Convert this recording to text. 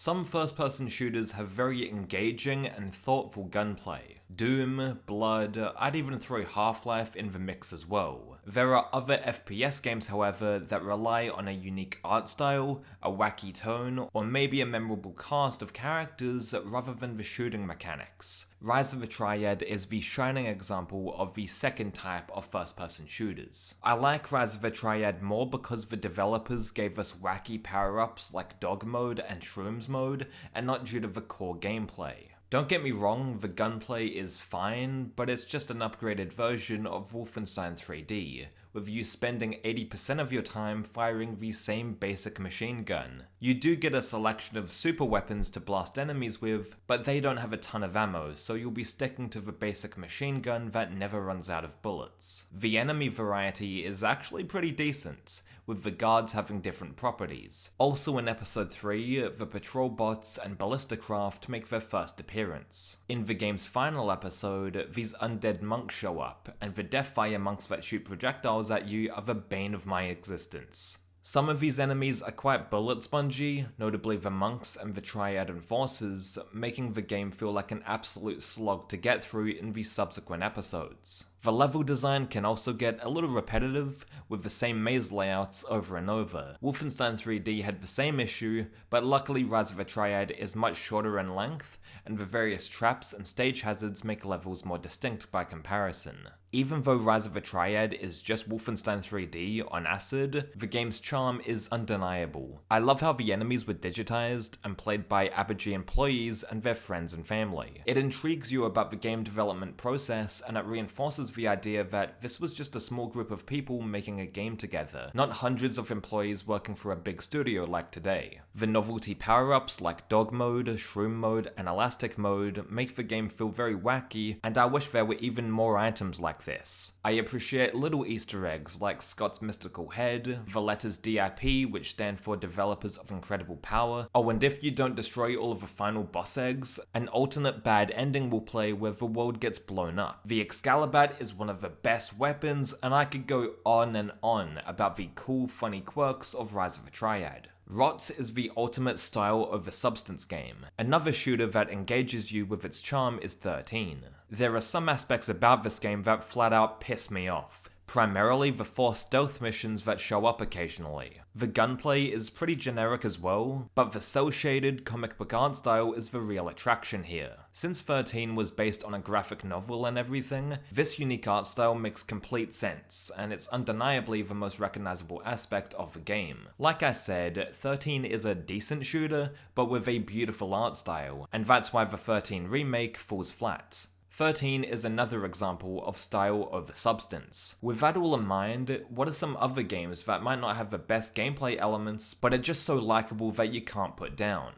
Some first-person shooters have very engaging and thoughtful gunplay. Doom, Blood, I'd even throw Half-Life in the mix as well. There are other FPS games, however, that rely on a unique art style, a wacky tone, or maybe a memorable cast of characters rather than the shooting mechanics. Rise of the Triad is the shining example of the second type of first-person shooters. I like Rise of the Triad more because the developers gave us wacky power-ups like Dog Mode and Shrooms Mode, and not due to the core gameplay. Don't get me wrong, the gunplay is fine, but it's just an upgraded version of Wolfenstein 3D, with you spending 80% of your time firing the same basic machine gun. You do get a selection of super weapons to blast enemies with, but they don't have a ton of ammo, so you'll be sticking to the basic machine gun that never runs out of bullets. The enemy variety is actually pretty decent, with the guards having different properties. Also in episode 3, the patrol bots and ballista craft make their first appearance. In the game's final episode, these undead monks show up, and the deathfire monks that shoot projectiles at you are the bane of my existence. Some of these enemies are quite bullet spongy, notably the monks and the Triad enforcers, making the game feel like an absolute slog to get through in the subsequent episodes. The level design can also get a little repetitive, with the same maze layouts over and over. Wolfenstein 3D had the same issue, but luckily Rise of the Triad is much shorter in length, and the various traps and stage hazards make levels more distinct by comparison. Even though Rise of the Triad is just Wolfenstein 3D on acid, the game's charm is undeniable. I love how the enemies were digitized and played by Apogee employees and their friends and family. It intrigues you about the game development process, and it reinforces the idea that this was just a small group of people making a game together, not hundreds of employees working for a big studio like today. The novelty power-ups like Dog Mode, Shroom Mode, and Elastic Mode make the game feel very wacky, and I wish there were even more items like this. I appreciate little Easter eggs like Scott's mystical head, the letters DIP, which stand for Developers of Incredible Power. Oh, and if you don't destroy all of the final boss eggs, an alternate bad ending will play where the world gets blown up. The Excalibur is one of the best weapons, and I could go on and on about the cool, funny quirks of Rise of the Triad. ROTT is the ultimate style over substance game. Another shooter that engages you with its charm is 13. There are some aspects about this game that flat out piss me off. Primarily the 4 stealth missions that show up occasionally. The gunplay is pretty generic as well, but the cel-shaded comic book art style is the real attraction here. Since 13 was based on a graphic novel and everything, this unique art style makes complete sense, and it's undeniably the most recognizable aspect of the game. Like I said, 13 is a decent shooter, but with a beautiful art style, and that's why the 13 remake falls flat. 13 is another example of style over substance. With that all in mind, what are some other games that might not have the best gameplay elements, but are just so likable that you can't put down?